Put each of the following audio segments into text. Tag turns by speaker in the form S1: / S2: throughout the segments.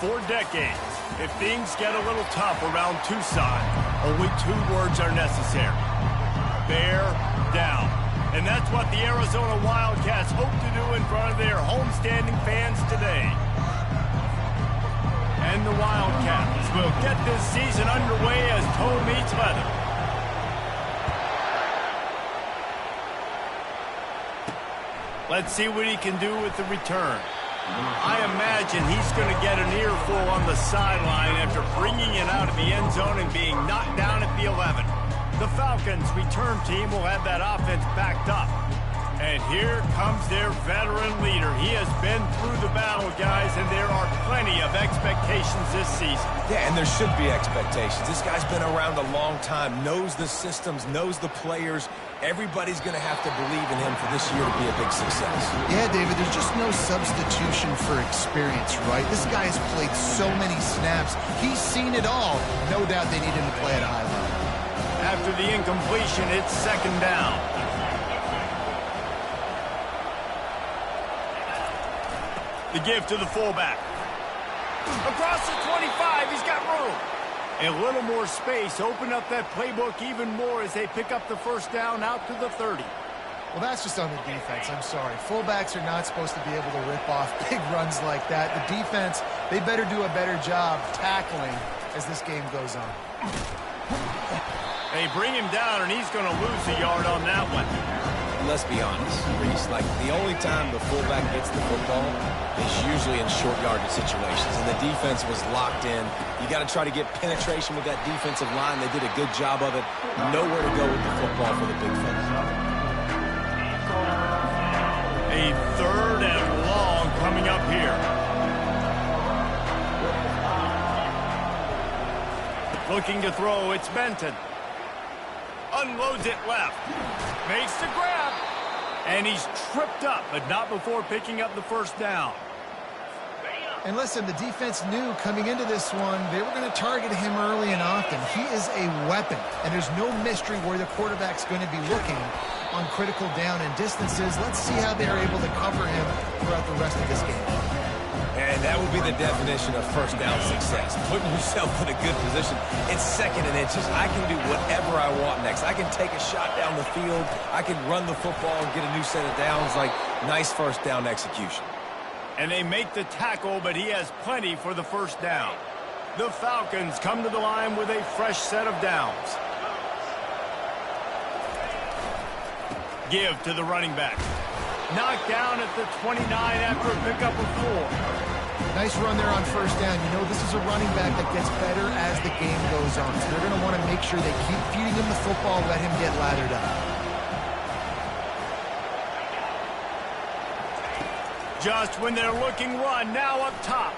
S1: For decades, if things get a little tough around Tucson, only 2 words are necessary. Bear down. And that's what the Arizona Wildcats hope to do in front of their homestanding fans today. And the Wildcats will get this season underway as toe meets leather. Let's see what he can do with the return. I imagine he's going to get an earful on the sideline after bringing it out of the end zone and being knocked down at the 11. The Falcons' return team will have that offense backed up. And here comes their veteran leader. He has been through the battle, guys, and there are plenty of expectations this season.
S2: Yeah, and there should be expectations. This guy's been around a long time, knows the systems, knows the players. Everybody's going to have to believe in him for this year to be a big success.
S3: Yeah, David, there's just no substitution for experience, right? This guy has played so many snaps. He's seen it all. No doubt they need him to play at a high level.
S1: After the incompletion, it's 2nd down. The give to the fullback. Across the 25, he's got room. A little more space, open up that playbook even more as they pick up the 1st down out to the 30.
S3: Well, that's just on the defense. I'm sorry. Fullbacks are not supposed to be able to rip off big runs like that. The defense, they better do a better job tackling as this game goes on.
S1: They bring him down, and he's going to lose a yard on that one.
S2: Let's be honest, Reese, like the only time the fullback gets the football is usually in short yardage situations, and the defense was locked in. You got to try to get penetration with that defensive line. They did a good job of it. Nowhere to go with the football for the big fella.
S1: A 3rd and long coming up here. Looking to throw, it's Benton. Unloads it left. Makes the grab. And he's tripped up, but not before picking up the 1st down.
S3: And listen, the defense knew coming into this one, they were going to target him early and often. He is a weapon, and there's no mystery where the quarterback's going to be looking on critical down and distances. Let's see how they're able to cover him throughout the rest of this game.
S2: And that will be the definition of 1st down success. Putting yourself in a good position. It's 2nd and inches. I can do whatever I want next. I can take a shot down the field. I can run the football and get a new set of downs. Like, nice 1st down execution.
S1: And they make the tackle, but he has plenty for the 1st down. The Falcons come to the line with a fresh set of downs. Give to the running back. Knocked down at the 29 after a pickup of 4.
S3: Nice run there on 1st down. You know, this is a running back that gets better as the game goes on. So they're going to want to make sure they keep feeding him the football, let him get lathered up.
S1: Just when they're looking run, now up top.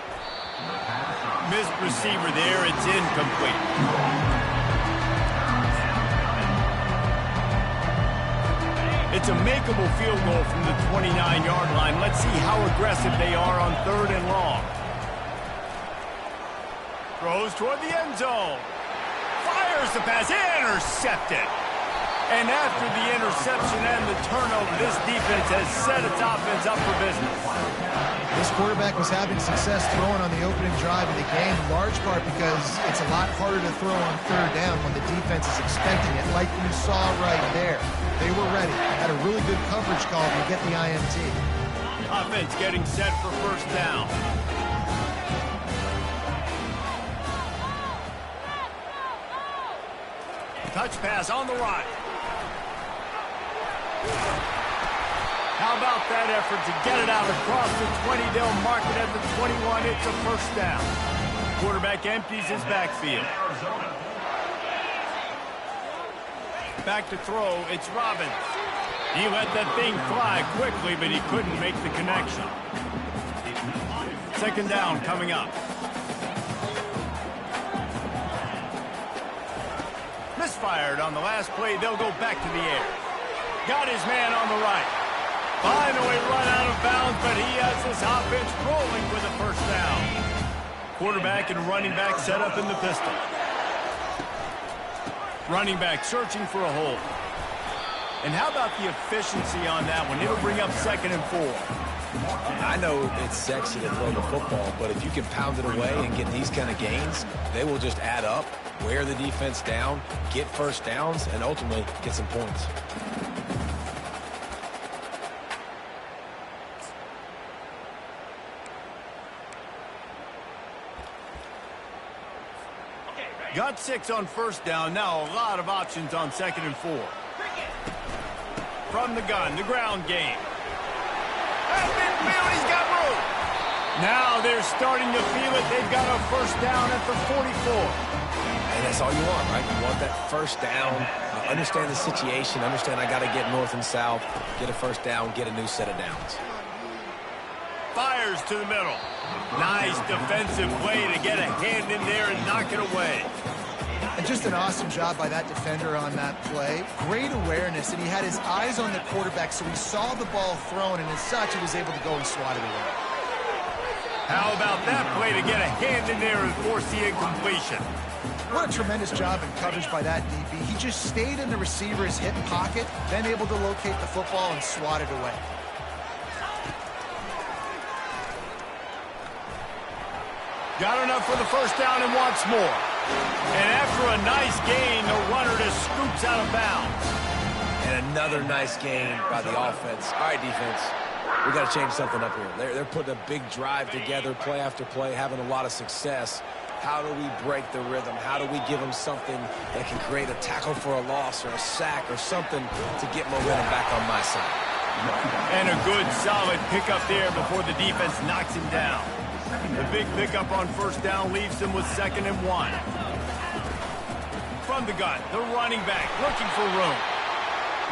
S1: Missed receiver there, it's incomplete. It's a makeable field goal from the 29-yard line. Let's see how aggressive they are on 3rd and long. Throws toward the end zone. Fires the pass. Intercepted. And after the interception and the turnover, this defense has set its offense up for business.
S3: This quarterback was having success throwing on the opening drive of the game, in large part because it's a lot harder to throw on 3rd down when the defense is expecting it, like you saw right there. They were ready. Had a really good coverage call to get the INT.
S1: Offense getting set for 1st down. Touch pass on the right. How about that effort to get it out across the 20? They'll mark it at the 21. It's a 1st down. Quarterback empties his backfield. Back to throw, it's Robbins. He let that thing fly quickly, but he couldn't make the connection. 2nd down coming up. Misfired on the last play. They'll go back to the air. Got his man on the right. Finally run out of bounds, but he has this offense rolling with a 1st down. Quarterback and running back set up in the pistol. Running back searching for a hole. And how about the efficiency on that one? It'll bring up 2nd and 4.
S2: I know it's sexy to throw the football, but if you can pound it away and get these kind of gains, they will just add up, wear the defense down, get first downs, and ultimately get some points.
S1: Got 6 on first down. Now a lot of options on 2nd and 4. From the gun, the ground game. At midfield, he's got room. Now they're starting to feel it. They've got a first down at the 44.
S2: And that's all you want, right? You want that first down. Understand the situation. Understand I got to get north and south. Get a first down. Get a new set of downs.
S1: Fires to the middle. Nice defensive play to get a hand in there and knock it away.
S3: And just an awesome job by that defender on that play. Great awareness, and he had his eyes on the quarterback, so he saw the ball thrown, and as such, he was able to go and swat it away.
S1: How about that play to get a hand in there and force the incompletion?
S3: What a tremendous job in coverage by that DB. He just stayed in the receiver's hip pocket, then able to locate the football and swat it away.
S1: Got enough for the first down and wants more. And after a nice gain, the runner just scoops out of bounds.
S2: And another nice gain by the offense. All right, defense, we got to change something up here. They're putting a big drive together, play after play, having a lot of success. How do we break the rhythm? How do we give them something that can create a tackle for a loss or a sack or something to get momentum back on my side?
S1: And a good, solid pickup there before the defense knocks him down. The big pickup on first down leaves them with 2nd and 1. From the gun, the running back looking for room.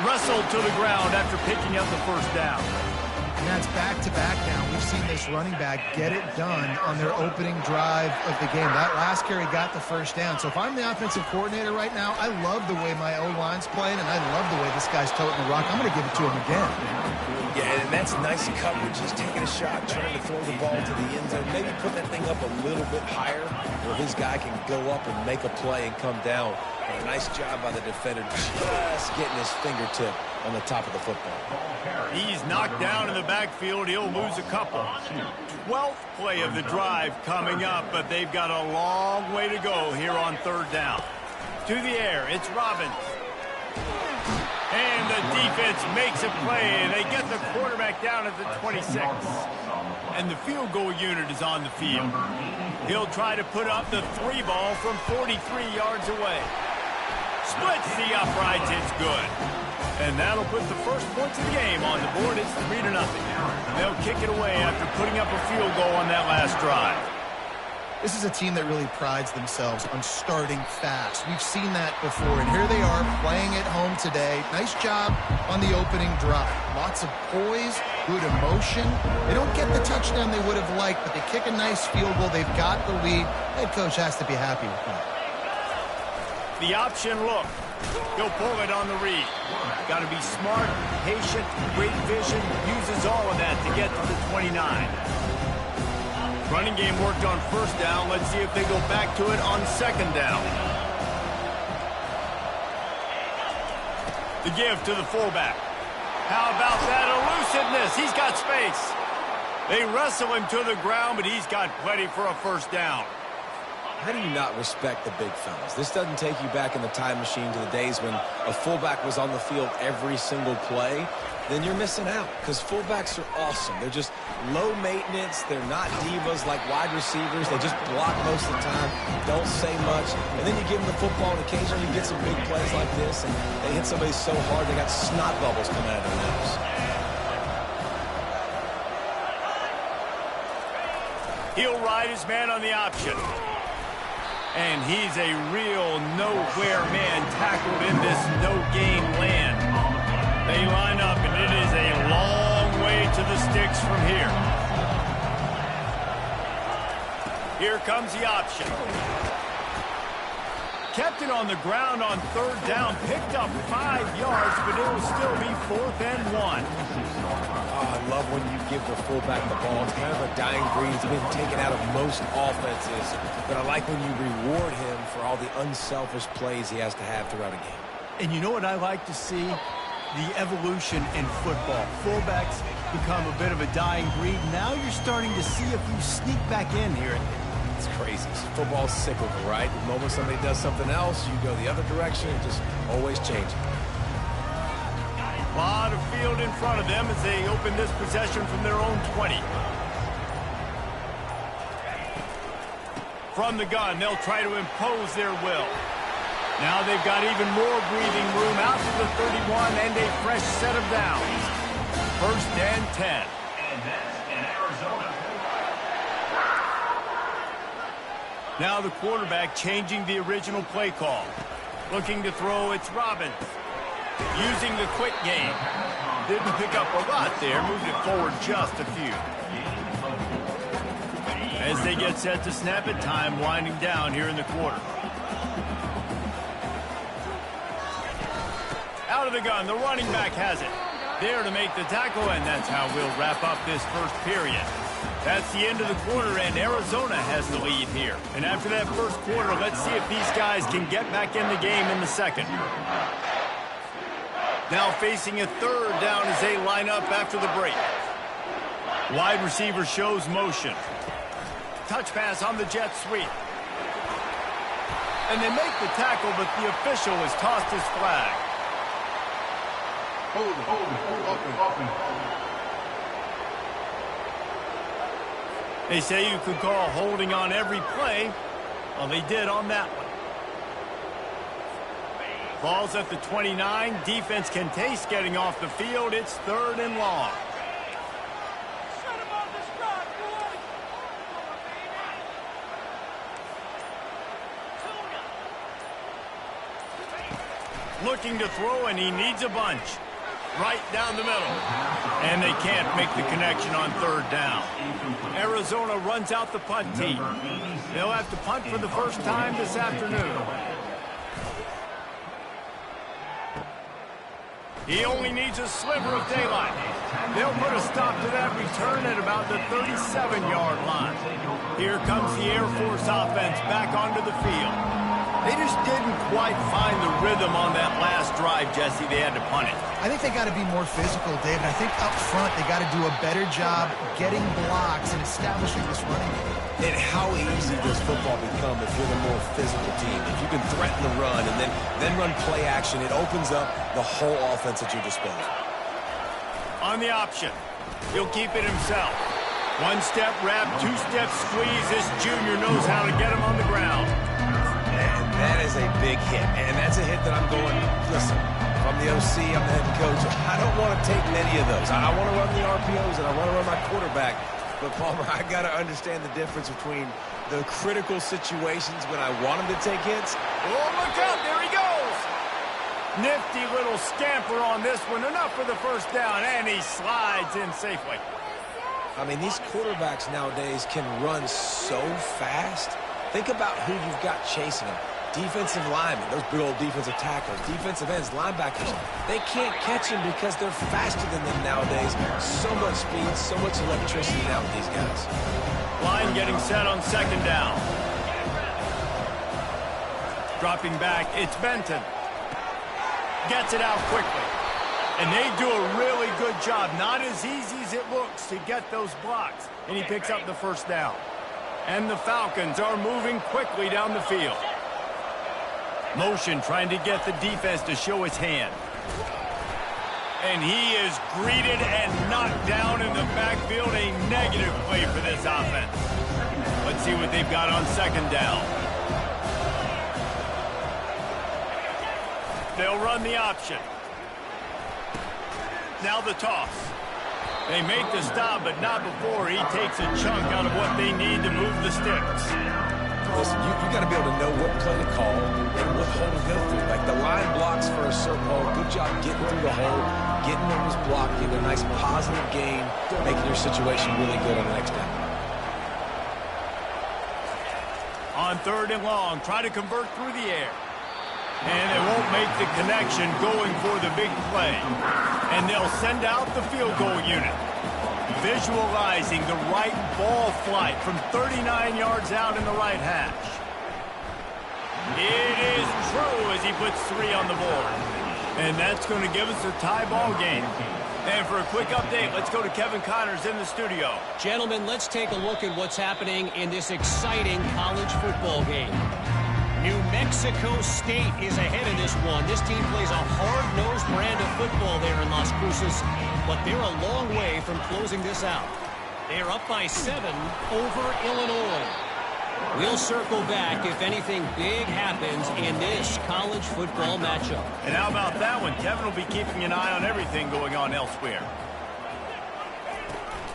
S1: Wrestled to the ground after picking up the first down.
S3: And that's back-to-back now. We've seen this running back get it done on their opening drive of the game. That last carry got the first down. So if I'm the offensive coordinator right now, I love the way my O-line's playing, and I love the way this guy's toting the rock. I'm going to give it to him again.
S2: Yeah, and that's nice coverage. He's taking a shot, trying to throw the ball to the end zone. Maybe put that thing up a little bit higher where his guy can go up and make a play and come down. And a nice job by the defender just getting his fingertip on the top of the football.
S1: He's knocked down in the backfield. He'll lose a couple. 12th play of the drive coming up, but they've got a long way to go here on 3rd down. To the air, it's Robbins. And the defense makes a play. They get the quarterback down at the 26. And the field goal unit is on the field. He'll try to put up the 3 ball from 43 yards away. Splits the uprights. It's good. And that'll put the first points of the game on the board. It's 3-0. They'll kick it away after putting up a field goal on that last drive.
S3: This is a team that really prides themselves on starting fast. We've seen that before, and here they are playing at home today. Nice job on the opening drive. Lots of poise, good emotion. They don't get the touchdown they would have liked, but they kick a nice field goal. They've got the lead. Head coach has to be happy with that.
S1: The option look. He'll pull it on the read. Got to be smart, patient, great vision. Uses all of that to get to the 29. Running game worked on first down. Let's see if they go back to it on 2nd down. The give to the fullback. How about that elusiveness? He's got space. They wrestle him to the ground, but he's got plenty for a first down.
S2: How do you not respect the big fellas? This doesn't take you back in the time machine to the days when a fullback was on the field every single play. Then you're missing out because fullbacks are awesome. They're just low maintenance. They're not divas like wide receivers. They just block most of the time, don't say much. And then you give them the football, and occasionally you get some big plays like this, and they hit somebody so hard they got snot bubbles coming out of their nose.
S1: He'll ride his man on the option. And he's a real nowhere man tackled in this no-gain land. They line up, and it is a long way to the sticks from here. Here comes the option. Kept it on the ground on 3rd down, picked up 5 yards, but it will still be 4th and 1.
S2: I love when you give the fullback the ball. It's kind of a dying breed. It's been taken out of most offenses. But I like when you reward him for all the unselfish plays he has to have throughout a game.
S1: And you know what I like to see? the evolution in football. Fullbacks become a bit of a dying breed. Now you're starting to see a few sneak back in here.
S2: It's crazy. Football's cyclical, right? The moment somebody does something else, you go the other direction. It just always changes.
S1: A lot of field in front of them as they open this possession from their own 20. From the gun, they'll try to impose their will. Now they've got even more breathing room out to the 31 and a fresh set of downs. 1st and 10.
S4: And that's in Arizona.
S1: Now the quarterback changing the original play call. Looking to throw, it's Robbins. Using the quick game. Didn't pick up a lot there, moved it forward just a few. As they get set to snap it, time winding down here in the quarter. Out of the gun, the running back has it. There to make the tackle, and that's how we'll wrap up this first period. That's the end of the quarter, and Arizona has the lead here. And after that first quarter, let's see if these guys can get back in the game in the second. Now facing a 3rd down as they line up after the break. Wide receiver shows motion. Touch pass on the jet sweep. And they make the tackle, but the official has tossed his flag.
S4: Hold it.
S1: They say you could call holding on every play. Well, they did on that one. Ball's at the 29. Defense can taste getting off the field. It's 3rd and long. Looking to throw, and he needs a bunch. Right down the middle. And they can't make the connection on 3rd down. Arizona runs out the punt team. They'll have to punt for the first time this afternoon. He only needs a sliver of daylight. They'll put a stop to that return at about the 37-yard line. Here comes the Air Force offense back onto the field. They just didn't quite find the rhythm on that last drive, Jesse. They had to punt it.
S3: I think they got to be more physical, David. I think up front they got to do a better job getting blocks and establishing this running game.
S2: And how easy does football become if you're the more physical team? If you can threaten the run and then run play action, it opens up the whole offense at your disposal.
S1: On the option, he'll keep it himself. 1-step wrap, 2-step squeeze. This junior knows how to get him on the ground.
S2: And that is a big hit. And that's a hit that I'm going, listen, if I'm the OC, I'm the head coach, I don't want to take many of those. I want to run the RPOs and I want to run my quarterback. But, Palmer, I got to understand the difference between the critical situations when I want him to take hits.
S1: Oh, look out. There he goes. Nifty little scamper on this one. Enough for the first down, and he slides in safely.
S2: I mean, these quarterbacks nowadays can run so fast. Think about who you've got chasing them. Defensive linemen, those big old defensive tackles, defensive ends, linebackers. They can't catch them because they're faster than them nowadays. So much speed, so much electricity now with these guys.
S1: Line getting set on 2nd down. Dropping back, it's Benton. Gets it out quickly. And they do a really good job. Not as easy as it looks to get those blocks. And he picks up the first down. And the Falcons are moving quickly down the field. Motion trying to get the defense to show his hand. And he is greeted and knocked down in the backfield. A negative play for this offense. Let's see what they've got on 2nd down. They'll run the option. Now the toss. They make the stop, but not before he takes a chunk out of what they need to move the sticks.
S2: Listen, you got to be able to know what play to call and what hole to go through. Like the line blocks for a certain hole. Good job getting through the hole, getting what was blocked, getting a nice positive gain, making your situation really good on the next down.
S1: On 3rd and long, try to convert through the air. And they won't make the connection going for the big play. And they'll send out the field goal unit. Visualizing the right ball flight from 39 yards out in the right hash. It is true as he puts 3 on the board. And that's going to give us a tie ball game. And for a quick update, let's go to Kevin Connors in the studio.
S5: Gentlemen, let's take a look at what's happening in this exciting college football game. New Mexico State is ahead in this one. This team plays a hard-nosed brand of football there in Las Cruces, but they're a long way from closing this out. They're up by 7 over Illinois. We'll circle back if anything big happens in this college football matchup.
S1: And how about that one? Kevin will be keeping an eye on everything going on elsewhere.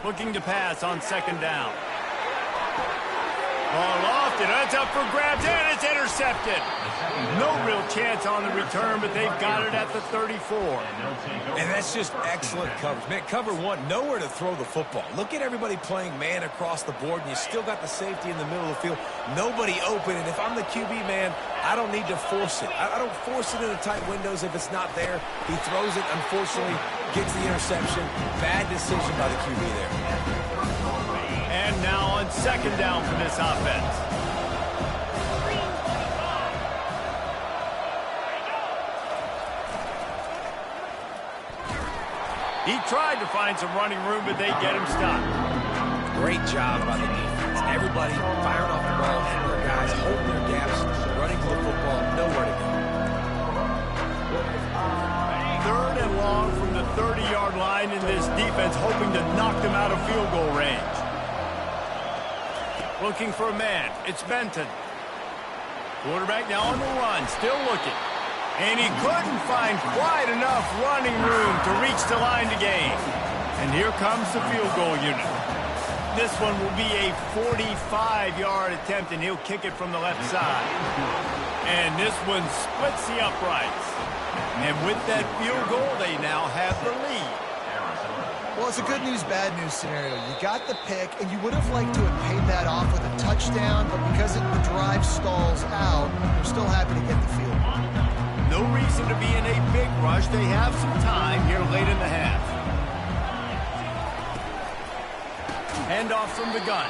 S1: Looking to pass on second down. Ball lofted, that's up for grabs, and it's intercepted. No real chance on the return, but they've got it at the 34.
S2: And that's just excellent coverage. Man, cover one, nowhere to throw the football. Look at everybody playing man across the board, and you still got the safety in the middle of the field. Nobody open, and if I'm the QB, man, I don't need to force it. I don't force it in the tight windows if it's not there. He throws it, unfortunately, gets the interception. Bad decision by the QB there.
S1: And now on second down for this offense. He tried to find some running room, but they get him stopped.
S2: Great job by the defense. Everybody firing off the ball, hitting their guys, holding their gaps, running to the football, nowhere to go.
S1: Third and long from the 30-yard line, and this defense hoping to knock them out of field goal range. Looking for a man. It's Benton. Quarterback now on the run, still looking. And he couldn't find quite enough running room to reach the line to gain. And here comes the field goal unit. This one will be a 45-yard attempt, and he'll kick it from the left side. And this one splits the uprights. And with that field goal, they now have the lead.
S3: Well, it's a good news, bad news scenario. You got the pick, and you would have liked to have paid that off with a touchdown, but because the drive stalls out, they're still happy to get the field goal.
S1: No reason to be in a big rush. They have some time here late in the half. Handoff from the gun.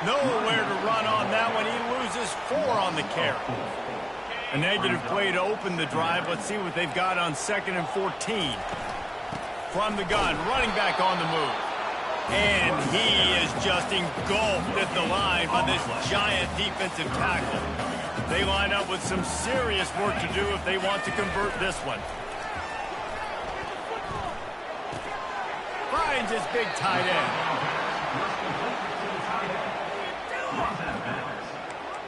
S1: Nowhere to run on that one. He loses 4 on the carry. A negative play to open the drive. Let's see what they've got on 2nd and 14. From the gun, running back on the move. And he is just engulfed at the line by this giant defensive tackle. They line up with some serious work to do if they want to convert this one. Finds his big tight end.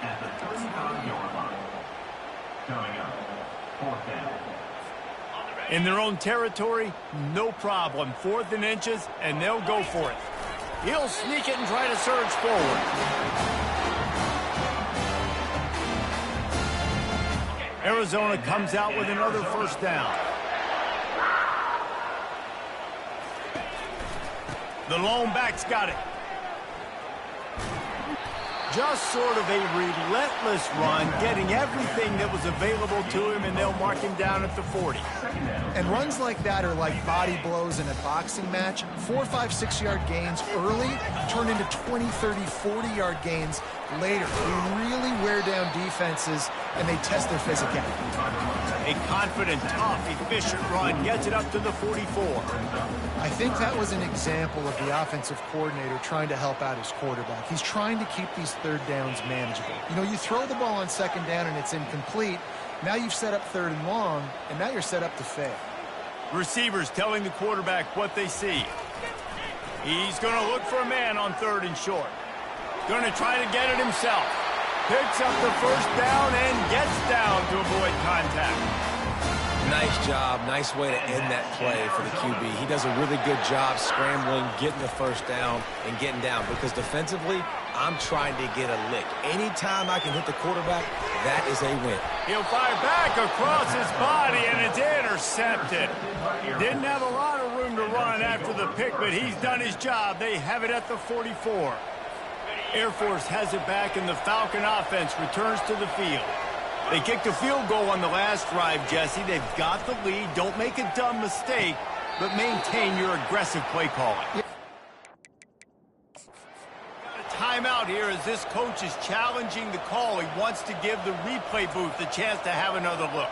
S4: At the 35-yard line. Coming up, 4th down.
S1: In their own territory, no problem. 4th and inches, and they'll go for it. He'll sneak it and try to surge forward. Arizona comes out with another first down. The lone back's got it. Just sort of a relentless run, getting everything that was available to him, and they'll mark him down at the 40.
S3: And runs like that are like body blows in a boxing match. 4, 5, 6-yard gains early turn into 20, 30, 40-yard gains later. They really wear down defenses, and they test their physicality.
S1: A confident, tough, efficient run gets it up to the 44.
S3: I think that was an example of the offensive coordinator trying to help out his quarterback. He's trying to keep these third downs manageable. You know, you throw the ball on 2nd down and it's incomplete. Now you've set up 3rd and long, and now you're set up to fail.
S1: Receivers telling the quarterback what they see. He's going to look for a man on 3rd and short. Going to try to get it himself. Picks up the first down and gets down to avoid contact.
S2: Nice job. Nice way to end that play for the QB. He does a really good job scrambling, getting the first down, and getting down. Because defensively, I'm trying to get a lick. Anytime I can hit the quarterback, that is a win.
S1: He'll fire back across his body, and it's intercepted. Didn't have a lot of room to run after the pick, but he's done his job. They have it at the 44. Air Force has it back, and the Falcon offense returns to the field. They kicked a field goal on the last drive, Jesse. They've got the lead. Don't make a dumb mistake, but maintain your aggressive play calling. Got a timeout here as this coach is challenging the call. He wants to give the replay booth the chance to have another look.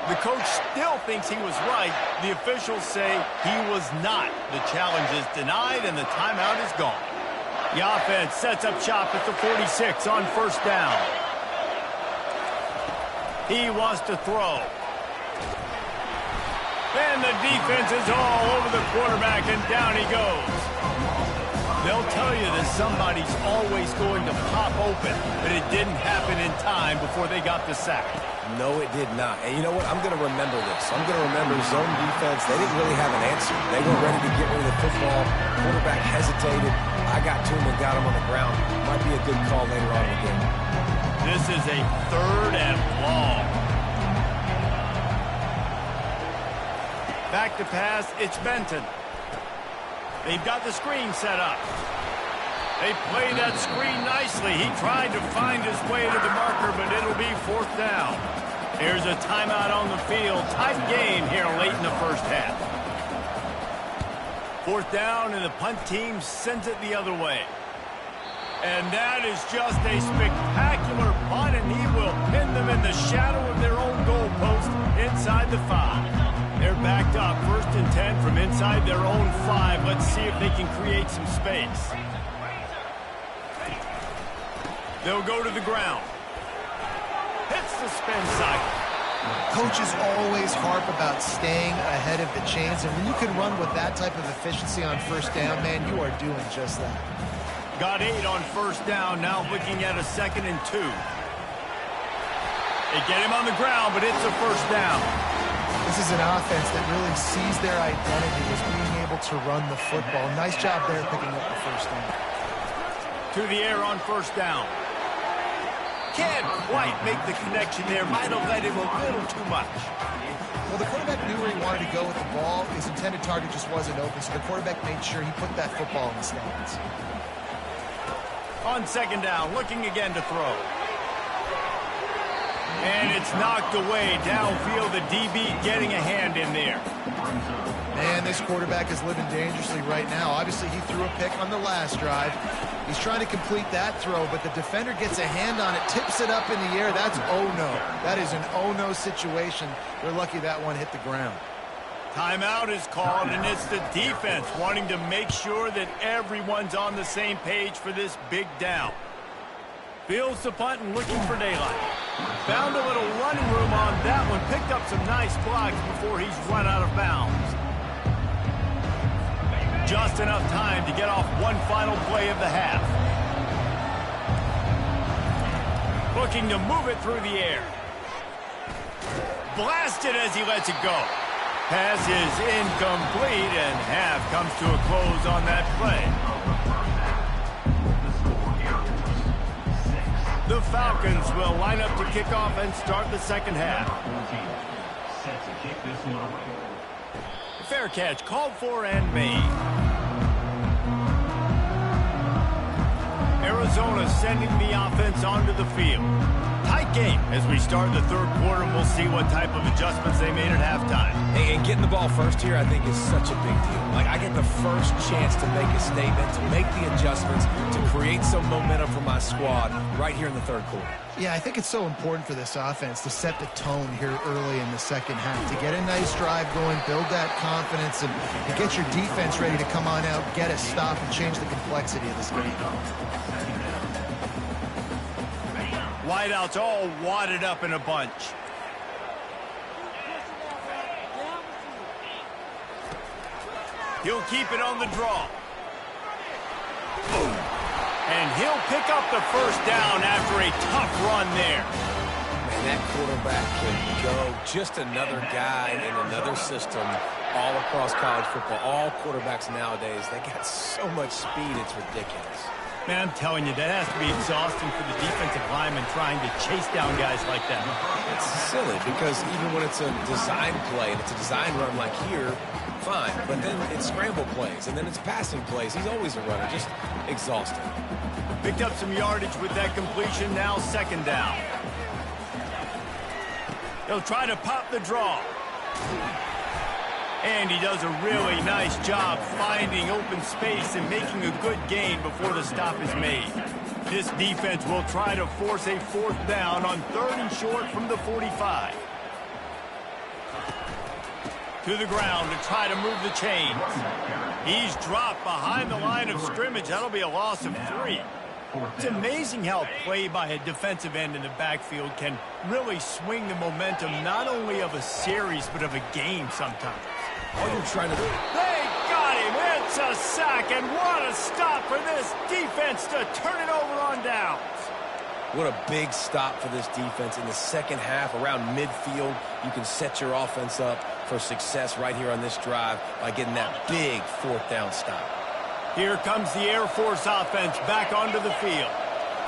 S1: The coach still thinks he was right. The officials say he was not. The challenge is denied, and the timeout is gone. The offense sets up shop at the 46 on first down. He wants to throw. And the defense is all over the quarterback, and down he goes. They'll tell you that somebody's always going to pop open, but it didn't happen in time before they got the sack.
S2: No, it did not. And you know what? I'm going to remember this. I'm going to remember zone defense. They didn't really have an answer. They weren't ready to get rid of the football. Quarterback hesitated. I got to him and got him on the ground. Might be a good call later on in the game.
S1: This is a 3rd and long. Back to pass, it's Benton. They've got the screen set up. They play that screen nicely. He tried to find his way to the marker, but it'll be 4th down. Here's a timeout on the field. Tight game here late in the first half. 4th down, and the punt team sends it the other way. And that is just a spectacular punt, and he will pin them in the shadow of their own goalpost inside the 5. They're backed up, 1st and 10 from inside their own 5. Let's see if they can create some space. They'll go to the ground. Hits the spin cycle.
S3: Coaches always harp about staying ahead of the chains, and when you can run with that type of efficiency on first down, man, you are doing just that.
S1: Got 8 on first down, now looking at a 2nd and 2. They get him on the ground, but it's a first down.
S3: This is an offense that really sees their identity as being able to run the football. Nice job there picking up the first down.
S1: To the air on first down. Can't quite make the connection there. Might have let him a little too much.
S3: Well, the quarterback knew where he wanted to go with the ball. His intended target just wasn't open, so the quarterback made sure he put that football in the stands.
S1: On 2nd down, looking again to throw. And it's knocked away. Downfield, the DB getting a hand in there.
S3: Man, this quarterback is living dangerously right now. Obviously, he threw a pick on the last drive. He's trying to complete that throw, but the defender gets a hand on it, tips it up in the air. That's oh-no. That is an oh-no situation. They're lucky that one hit the ground.
S1: Timeout is called, and it's the defense wanting to make sure that everyone's on the same page for this big down. Fields the punt and looking for daylight. Found a little running room on that one. Picked up some nice blocks before he's run out of bounds. Just enough time to get off one final play of the half. Looking to move it through the air. Blasted as he lets it go. Pass is incomplete, and half comes to a close on that play. The Falcons will line up to kick off and start the second half.
S4: Set to kick this one away.
S1: Fair catch called for and made. Arizona sending the offense onto the field. Tight game as we start the 3rd quarter, and we'll see what type of adjustments they made at halftime.
S2: Hey, and getting the ball first here, I think, is such a big deal. Like, I get the first chance to make a statement, to make the adjustments, to create some momentum for my squad right here in the 3rd quarter.
S3: Yeah, I think it's so important for this offense to set the tone here early in the second half, to get a nice drive going, build that confidence, and get your defense ready to come on out, get a stop, and change the complexity of this game.
S1: Wideouts all wadded up in a bunch. He'll keep it on the draw. Boom. And he'll pick up the first down after a tough run there.
S2: Man, that quarterback can go. Just another guy in another system all across college football. All quarterbacks nowadays, they got so much speed, it's ridiculous.
S1: Man, I'm telling you, that has to be exhausting for the defensive lineman trying to chase down guys like that.
S2: It's silly because even when it's a design play and it's a design run like here, fine. But then it's scramble plays and then it's passing plays. He's always a runner, just exhausting.
S1: Picked up some yardage with that completion, now 2nd down. He'll try to pop the draw. And he does a really nice job finding open space and making a good gain before the stop is made. This defense will try to force a 4th down on 3rd and short from the 45. To the ground to try to move the chains. He's dropped behind the line of scrimmage. That'll be a loss of 3. It's amazing how play by a defensive end in the backfield can really swing the momentum not only of a series but of a game sometimes.
S2: All you're trying to do.
S1: They got him. It's a sack, and what a stop for this defense to turn it over on downs.
S2: What a big stop for this defense. In the second half, around midfield, you can set your offense up for success right here on this drive by getting that big 4th down stop.
S1: Here comes the Air Force offense back onto the field.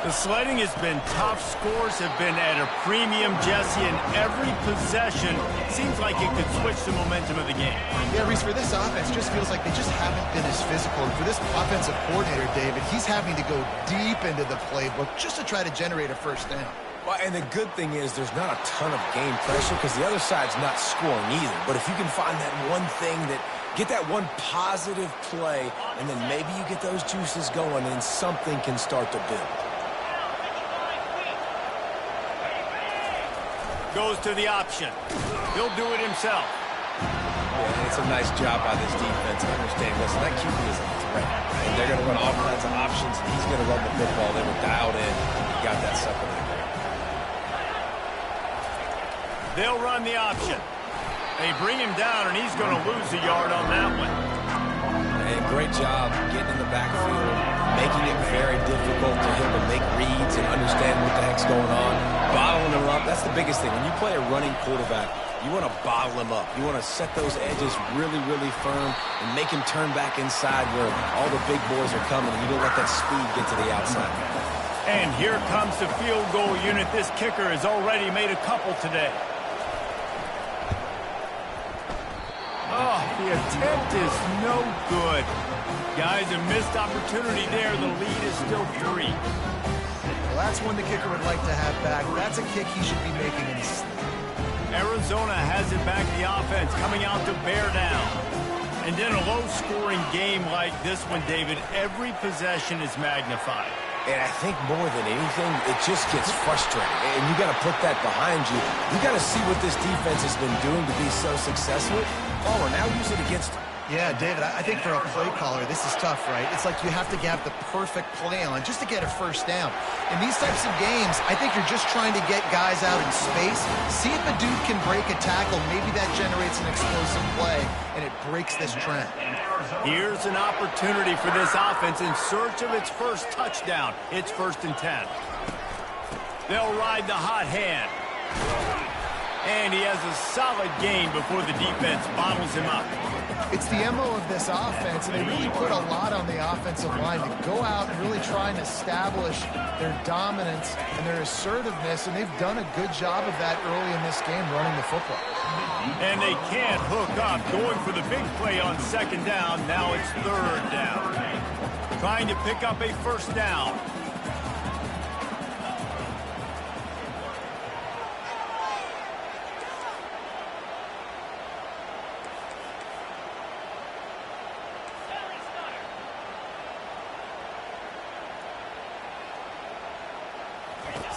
S1: The sledding has been tough. Scores have been at a premium, Jesse, and every possession seems like it could switch the momentum of the game.
S3: Yeah, Reese, for this offense, just feels like they just haven't been as physical. And for this offensive coordinator, David, he's having to go deep into the playbook just to try to generate a first down.
S2: Well, and the good thing is there's not a ton of game pressure because the other side's not scoring either. But if you can find that one thing that get that one positive play, and then maybe you get those juices going, and something can start to build.
S1: Goes to the option. He'll do it himself.
S2: Yeah, it's a nice job by this defense. I understand, listen, that QB is a threat. And they're going to run all kinds of options, and he's going to run the football. They were dialed in. He got that sucker in there.
S1: They'll run the option. They bring him down, and he's going to lose a yard on that one.
S2: And great job getting in the backfield, making it very difficult for him to make reads and understand what the heck's going on. Bottling him up, that's the biggest thing. When you play a running quarterback, you want to bottle him up. You want to set those edges really, really firm and make him turn back inside where all the big boys are coming, and you don't let that speed get to the outside.
S1: And here comes the field goal unit. This kicker has already made a couple today. Oh, the attempt is no good. Guys, a missed opportunity there. The lead is still 3.
S3: Well, that's one the kicker would like to have back. That's a kick he should be making in his sleep.
S1: Arizona has it back, the offense coming out to bear down. And in a low-scoring game like this one, David, every possession is magnified.
S2: And I think more than anything, it just gets frustrating. And you got to put that behind you. You got to see what this defense has been doing to be so successful. Oh, and now use it against them.
S3: Yeah, David, I think for a play caller, this is tough, right? It's like you have to have the perfect play on just to get a first down. In these types of games, I think you're just trying to get guys out in space, see if a dude can break a tackle. Maybe that generates an explosive play, and it breaks this trend.
S1: Here's an opportunity for this offense in search of its first touchdown. It's 1st and 10. They'll ride the hot hand. And he has a solid gain before the defense bottles him up.
S3: It's the MO of this offense, and they really put a lot on the offensive line to go out and really try and establish their dominance and their assertiveness, and they've done a good job of that early in this game running the football.
S1: And they can't hook up, going for the big play on 2nd down. Now it's 3rd down. Trying to pick up a first down.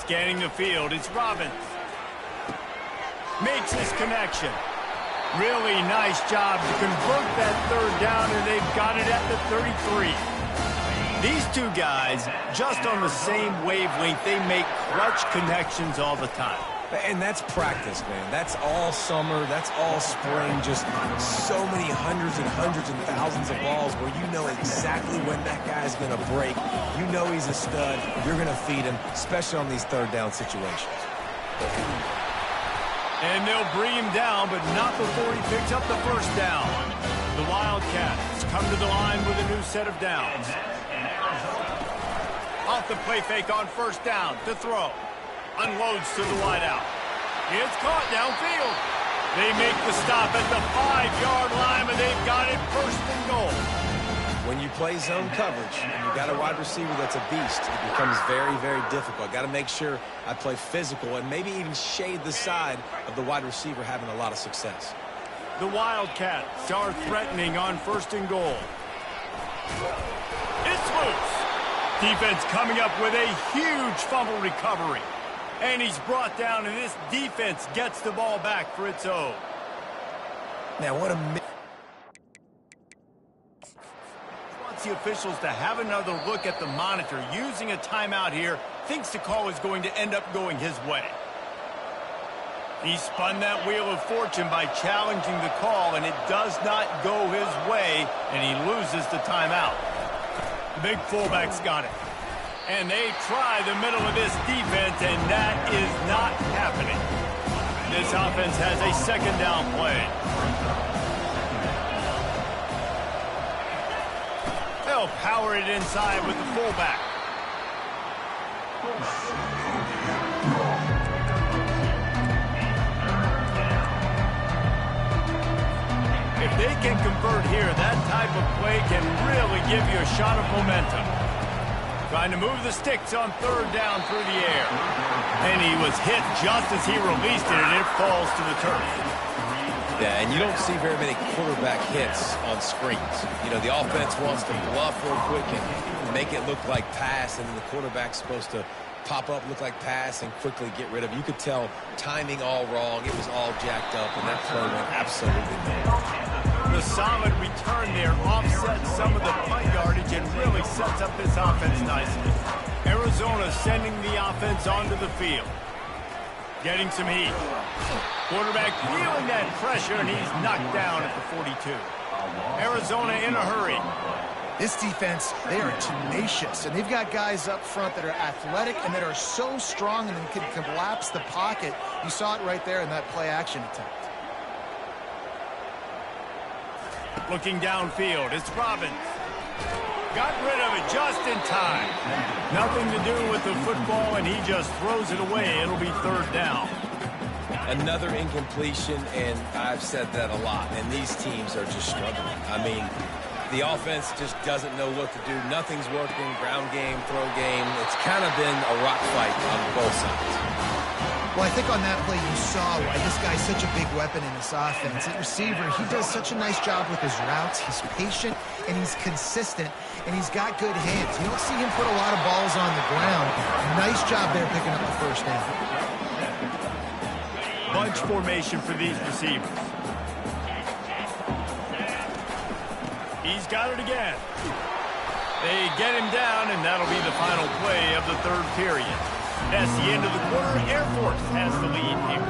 S1: Scanning the field, it's Robbins. Makes his connection. Really nice job to convert that 3rd down, and they've got it at the 33. These two guys, just on the same wavelength, they make clutch connections all the time.
S2: And that's practice, man. That's all summer. That's all spring. Just so many hundreds and thousands of balls where you know exactly when that guy's going to break. You know he's a stud. You're going to feed him, especially on these 3rd down situations.
S1: And they'll bring him down, but not before he picks up the first down. The Wildcats come to the line with a new set of downs. Off the play fake on 1st down to throw. Unloads to the wideout. It's caught downfield. They make the stop at the 5-yard line, and they've got it 1st and goal.
S2: When you play zone coverage and you got a wide receiver that's a beast, it becomes very, very difficult. Got to make sure I play physical and maybe even shade the side of the wide receiver having a lot of success.
S1: The Wildcats are threatening on 1st and goal. It's loose. Defense coming up with a huge fumble recovery. And he's brought down, and this defense gets the ball back for its own.
S2: Now, what a...
S1: Wants the officials to have another look at the monitor. Using a timeout here, thinks the call is going to end up going his way. He spun that wheel of fortune by challenging the call, and it does not go his way, and he loses the timeout. The big fullback's got it. And they try the middle of this defense, and that is not happening. This offense has a second down play. They'll power it inside with the fullback. If they can convert here, that type of play can really give you a shot of momentum. Trying to move the sticks on third down through the air. And he was hit just as he released it, and it falls to the turf.
S2: Yeah, and you don't see very many quarterback hits on screens. You know, the offense wants to bluff real quick and make it look like pass, and then the quarterback's supposed to pop up, look like pass, and quickly get rid of it. You could tell timing all wrong. It was all jacked up, and that play went absolutely nowhere.
S1: The solid return there offsets some of the punt yardage and really sets up this offense nicely. Arizona sending the offense onto the field. Getting some heat. Quarterback feeling that pressure, and he's knocked down at the 42. Arizona in a hurry.
S3: This defense, they are tenacious, and they've got guys up front that are athletic and that are so strong and can collapse the pocket. You saw it right there in that play-action attempt.
S1: Looking downfield, it's Robbins. Got rid of it just in time. Nothing to do with the football, and he just throws it away. It'll be third down.
S2: Another incompletion, and I've said that a lot, and these teams are just struggling. I mean, the offense just doesn't know what to do. Nothing's working. Ground game, throw game. It's kind of been a rock fight on both sides.
S3: Well, I think on that play you saw why this guy's such a big weapon in this offense. At receiver, he does such a nice job with his routes. He's patient, and he's consistent, and he's got good hands. You don't see him put a lot of balls on the ground. Nice job there picking up the first down.
S1: Bunch formation for these receivers. He's got it again. They get him down, and that'll be the final play of the third period. That's the end of the quarter. Air Force has the lead here.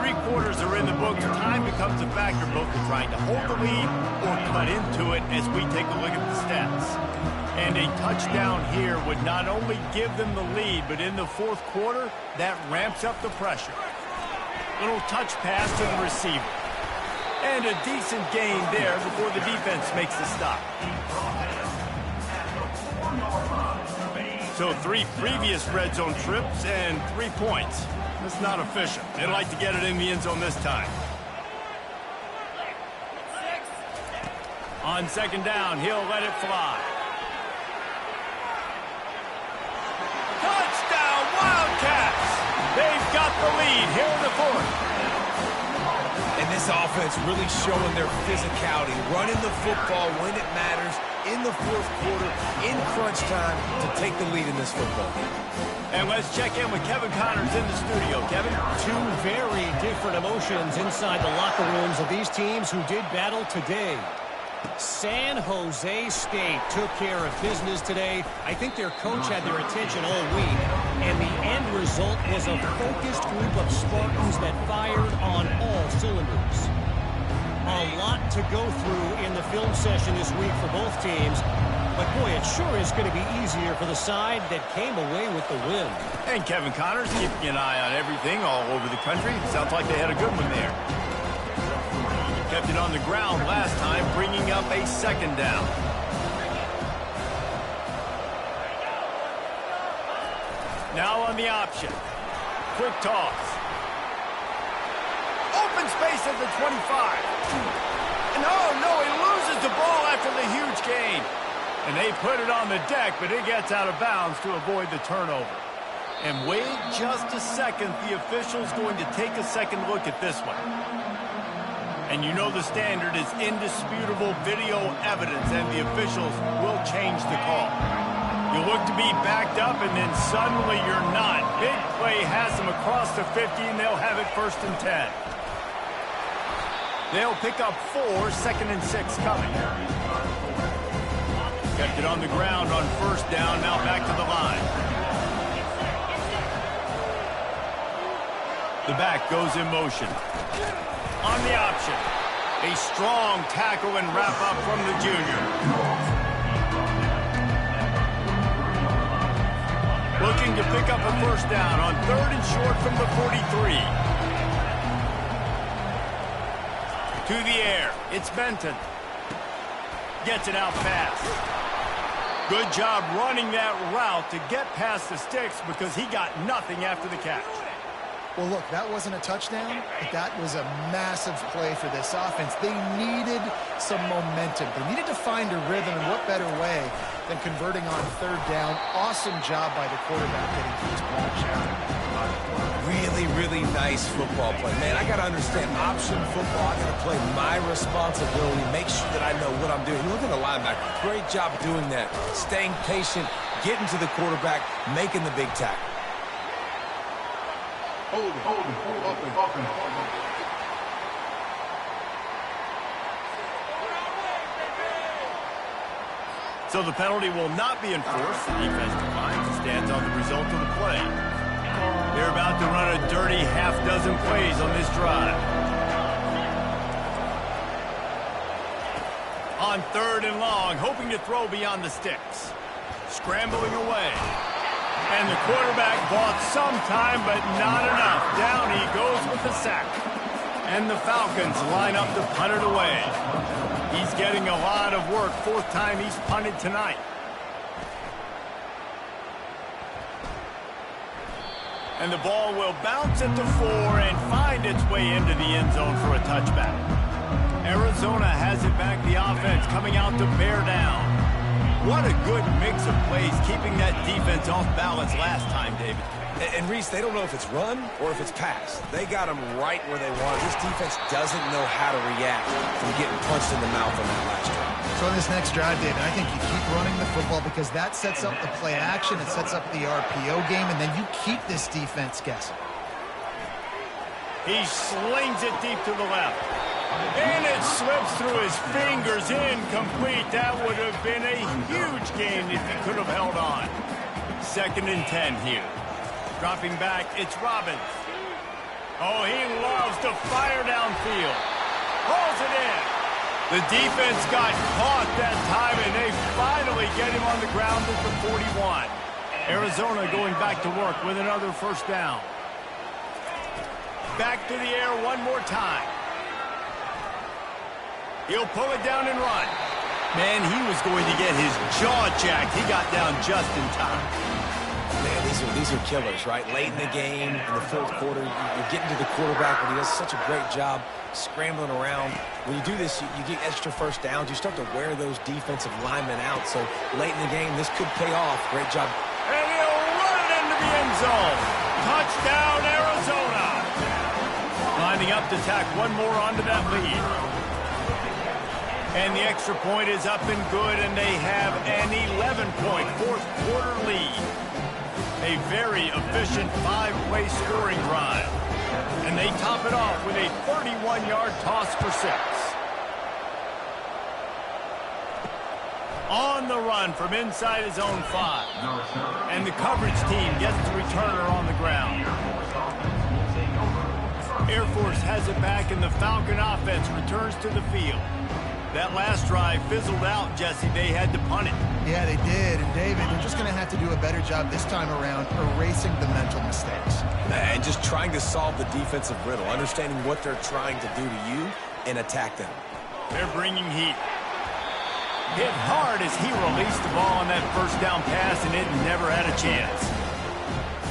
S1: 3 quarters are in the book. Time becomes a factor both in trying to hold the lead or cut into it as we take a look at the stats. And a touchdown here would not only give them the lead, but in the fourth quarter, that ramps up the pressure. Little touch pass to the receiver. And a decent gain there before the defense makes the stop. So 3 previous red zone trips and 3 points. That's not efficient. They'd like to get it in the end zone this time. On second down, he'll let it fly. Touchdown, Wildcats! They've got the lead here in the fourth.
S2: And this offense really showing their physicality, running the football when it matters, in the fourth quarter, in crunch time, to take the lead in this football game.
S1: And let's check in with Kevin Connors in the studio. Kevin?
S5: 2 very different emotions inside the locker rooms of these teams who did battle today. San Jose State took care of business today. I think their coach had their attention all week, and the end result was a focused group of Spartans that fired on all cylinders. A lot to go through in the film session this week for both teams, but boy, it sure is going to be easier for the side that came away with the win.
S1: And Kevin Connors keeping an eye on everything all over the country. Sounds like they had a good one there. Kept it on the ground last time, bringing up a second down. Now on the option. Quick toss. Open space at the 25. And oh no, he loses the ball after the huge gain. And they put it on the deck, but it gets out of bounds to avoid the turnover. And wait just a second, the official's going to take a second look at this one. And you know the standard is indisputable video evidence, and the officials will change the call. You look to be backed up, and then suddenly you're not. Big play has them across the 50, and they'll have it 1st and 10. They'll pick up 4, 2nd and 6 coming. Kept it on the ground on 1st down, now back to the line. The back goes in motion. On the option. A strong tackle and wrap up from the junior. Looking to pick up a 1st down on 3rd and short from the 43. To the air. It's Benton. Gets it out fast. Good job running that route to get past the sticks because he got nothing after the catch.
S3: Well, look, that wasn't a touchdown, but that was a massive play for this offense. They needed some momentum. They needed to find a rhythm, and what better way than converting on 3rd down. Awesome job by the quarterback getting to his play action.
S2: Really, really nice football play. Man, I got to understand, option football, I got to play my responsibility, make sure that I know what I'm doing. Look at the linebacker. Great job doing that. Staying patient, getting to the quarterback, making the big tackle.
S4: Open.
S1: So the penalty will not be enforced. The defense declines and stands on the result of the play. They're about to run a dirty half-dozen plays on this drive. On 3rd and long, hoping to throw beyond the sticks. Scrambling away. And the quarterback bought some time, but not enough. Down he goes with the sack. And the Falcons line up to punt it away. He's getting a lot of work. 4th time he's punted tonight. And the ball will bounce it to 4 and find its way into the end zone for a touchback. Arizona has it back. The offense coming out to bear down. What a good mix of plays, keeping that defense off balance last time, David.
S2: And Reese, they don't know if it's run or if it's pass. They got them right where they want. This defense doesn't know how to react from getting punched in the mouth on that last drive.
S3: So in this next drive, David, I think you keep running the football because that sets up the play action, it sets up the RPO game, and then you keep this defense guessing.
S1: He slings it deep to the left. And it slips through his fingers, incomplete. That would have been a huge gain if he could have held on. 2nd and 10 here. Dropping back, it's Robbins. Oh, he loves to fire downfield. Rolls it in. The defense got caught that time, and they finally get him on the ground at the 41. Arizona going back to work with another 1st down. Back to the air one more time. He'll pull it down and run. Man, he was going to get his jaw jacked. He got down just in time.
S2: Man, these are killers, right? Late in the game, in the 4th quarter, you're getting to the quarterback, but he does such a great job scrambling around. When you do this, you get extra 1st downs. You start to wear those defensive linemen out. So late in the game, this could pay off. Great job.
S1: And he'll run it into the end zone. Touchdown, Arizona. Lining up to tack one more onto that lead. And the extra point is up and good, and they have an 11-point 4th quarter lead. A very efficient 5-play scoring drive. And they top it off with a 31-yard toss for 6. On the run from inside his own 5. And the coverage team gets the returner on the ground. Air Force has it back, and the Falcon offense returns to the field. That last drive fizzled out, Jesse. They had to punt it.
S3: Yeah, they did. And, David, they're just going to have to do a better job this time around erasing the mental mistakes.
S2: And just trying to solve the defensive riddle, understanding what they're trying to do to you and attack them.
S1: They're bringing heat. Hit hard as he released the ball on that 1st down pass, and it never had a chance.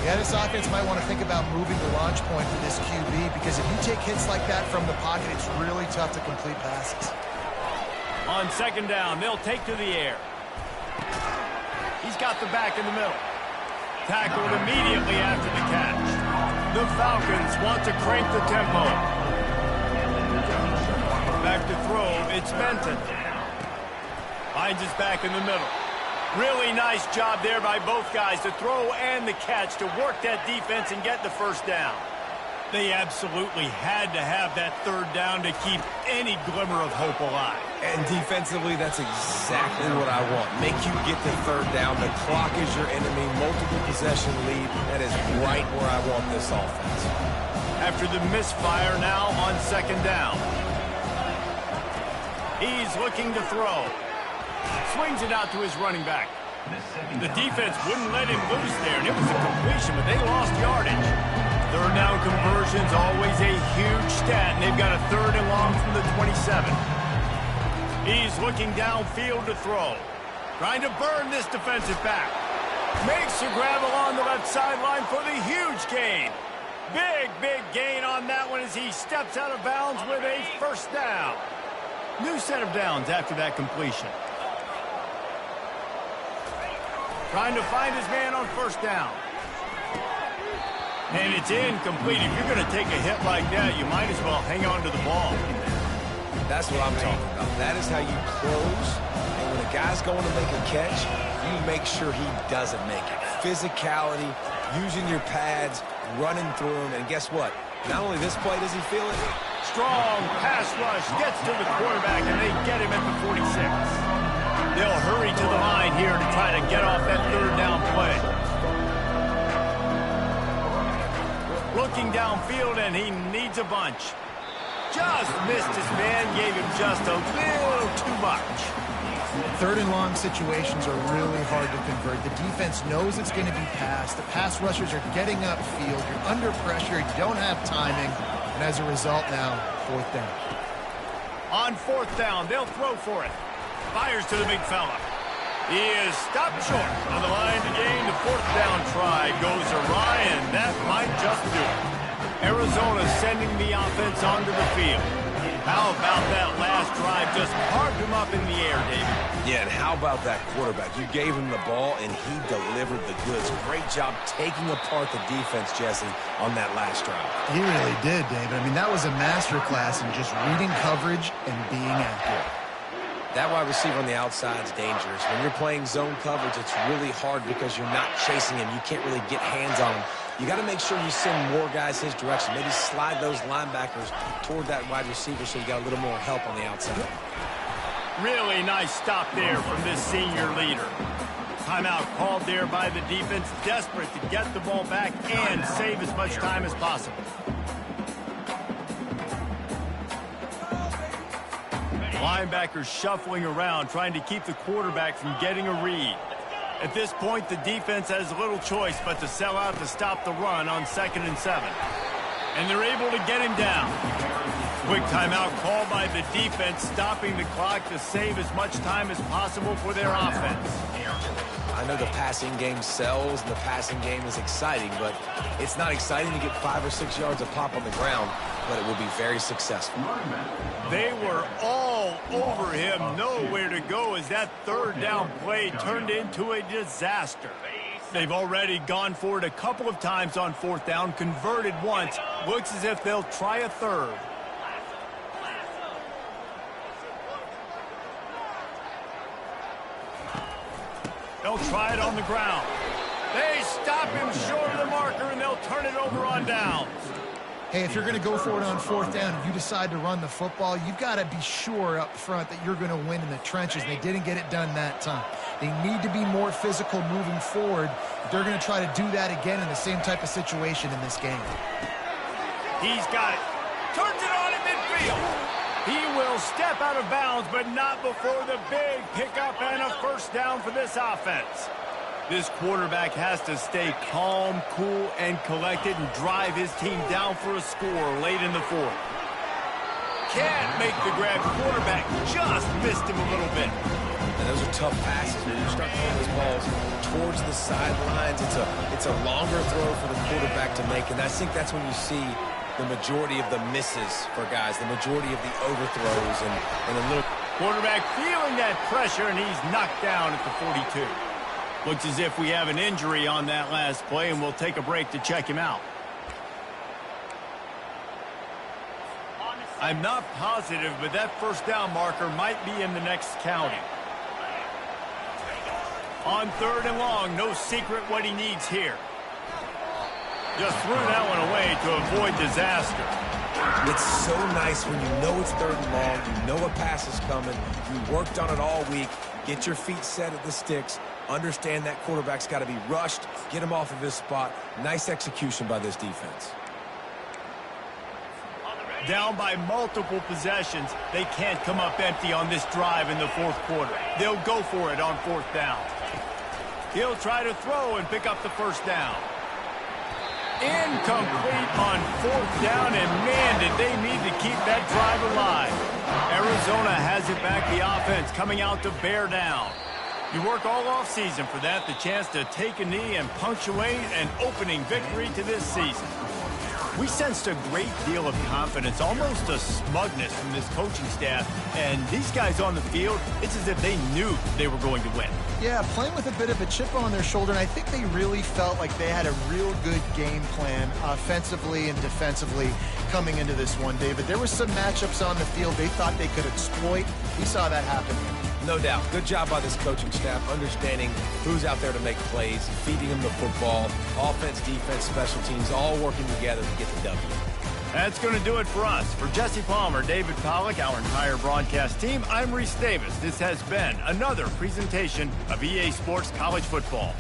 S3: Yeah, this offense might want to think about moving the launch point for this QB because if you take hits like that from the pocket, it's really tough to complete passes.
S1: On 2nd down, they'll take to the air. He's got the back in the middle. Tackled immediately after the catch. The Falcons want to crank the tempo. Back to throw, it's Benton. Finds his back in the middle. Really nice job there by both guys to throw and the catch to work that defense and get the 1st down. They absolutely had to have that third down to keep any glimmer of hope alive.
S2: And defensively, that's exactly what I want. Make you get the third down. The clock is your enemy. Multiple possession lead. That is right where I want this offense.
S1: After the misfire now on second down. He's looking to throw. Swings it out to his running back. The defense wouldn't let him loose there, and it was a completion, but they lost yardage. Third down conversions, always a huge stat, and they've got a third and long from the 27. He's looking downfield to throw. Trying to burn this defensive back. Makes a grab along the left sideline for the huge gain. Big gain on that one as he steps out of bounds with a first down. New set of downs after that completion. Trying to find his man on first down. And it's incomplete. If you're going to take a hit like that, you might as well hang on to the ball.
S2: That's what I'm talking about. That is how you close. And when a guy's going to make a catch, you make sure he doesn't make it. Physicality, using your pads, running through him. And guess what? Not only this play does he feel it.
S1: Strong pass rush gets to the quarterback, and they get him at the 46. They'll hurry to the line here to try to get off that third down play. Looking downfield, and he needs a bunch. Just missed his man, gave him just a little too much.
S3: Third and long situations are really hard to convert. The defense knows it's going to be passed. The pass rushers are getting upfield. You're under pressure. You don't have timing. And as a result now, fourth down.
S1: On fourth down, they'll throw for it. Fires to the big fella. He is stopped short on the line to gain. The fourth down try goes awry, and that might just do it. Arizona sending the offense onto the field. How about that last drive? Just carved him up in the air, David.
S2: Yeah, and how about that quarterback? You gave him the ball, and he delivered the goods. Great job taking apart the defense, Jesse, on that last drive.
S3: He really did, David. I mean, that was a masterclass in just reading coverage and being accurate.
S2: That wide receiver on the outside is dangerous. When you're playing zone coverage, it's really hard because you're not chasing him. You can't really get hands on him. You got to make sure you send more guys his direction. Maybe slide those linebackers toward that wide receiver so you got a little more help on the outside.
S1: Really nice stop there from this senior leader. Timeout called there by the defense, desperate to get the ball back and save as much time as possible. Linebackers shuffling around, trying to keep the quarterback from getting a read. At this point, the defense has little choice but to sell out to stop the run on 2nd and 7. And they're able to get him down. Quick timeout called by the defense, stopping the clock to save as much time as possible for their offense.
S2: I know the passing game sells and the passing game is exciting, but it's not exciting to get 5 or 6 yards of pop on the ground, but it will be very successful.
S1: They were all over him, nowhere to go as that third down play turned into a disaster. They've already gone for it a couple of times on fourth down, converted once. Looks as if they'll try a third. They'll try it on the ground. They stop him short of the marker, and they'll turn it over on downs.
S3: Hey, if you're going to go for it on fourth down, if you decide to run the football, you've got to be sure up front that you're going to win in the trenches. They didn't get it done that time. They need to be more physical moving forward. They're going to try to do that again in the same type of situation in this game.
S1: He's got it. Turns it on in midfield. He will step out of bounds, but not before the big pickup and a first down for this offense. This quarterback has to stay calm, cool, and collected and drive his team down for a score late in the fourth. Can't make the grab. Quarterback just missed him a little bit.
S2: And those are tough passes. When you start throwing those balls towards the sidelines, it's a longer throw for the quarterback to make, and I think that's when you see the majority of the misses for guys, the majority of the overthrows, and a little...
S1: Quarterback feeling that pressure, and he's knocked down at the 42. Looks as if we have an injury on that last play, and we'll take a break to check him out. I'm not positive, but that first down marker might be in the next counting. On 3rd and long, no secret what he needs here. Just threw that one away to avoid disaster.
S2: It's so nice when you know it's 3rd and long, you know a pass is coming, you worked on it all week, get your feet set at the sticks, understand that quarterback's got to be rushed, get him off of his spot. Nice execution by this defense.
S1: Down by multiple possessions, they can't come up empty on this drive in the 4th quarter. They'll go for it on 4th down. He'll try to throw and pick up the 1st down. Incomplete on 4th down, and man, did they need to keep that drive alive. Arizona has it back, the offense coming out to bear down. You work all offseason for that, the chance to take a knee and punctuate an opening victory to this season. We sensed a great deal of confidence, almost a smugness from this coaching staff. And these guys on the field, it's as if they knew they were going to win.
S3: Yeah, playing with a bit of a chip on their shoulder, and I think they really felt like they had a real good game plan offensively and defensively coming into this one, David. There were some matchups on the field they thought they could exploit. We saw that happen.
S2: No doubt. Good job by this coaching staff, understanding who's out there to make plays, feeding them the football, offense, defense, special teams, all working together to get the W.
S1: That's going to do it for us. For Jesse Palmer, David Pollack, our entire broadcast team, I'm Reese Davis. This has been another presentation of EA Sports College Football.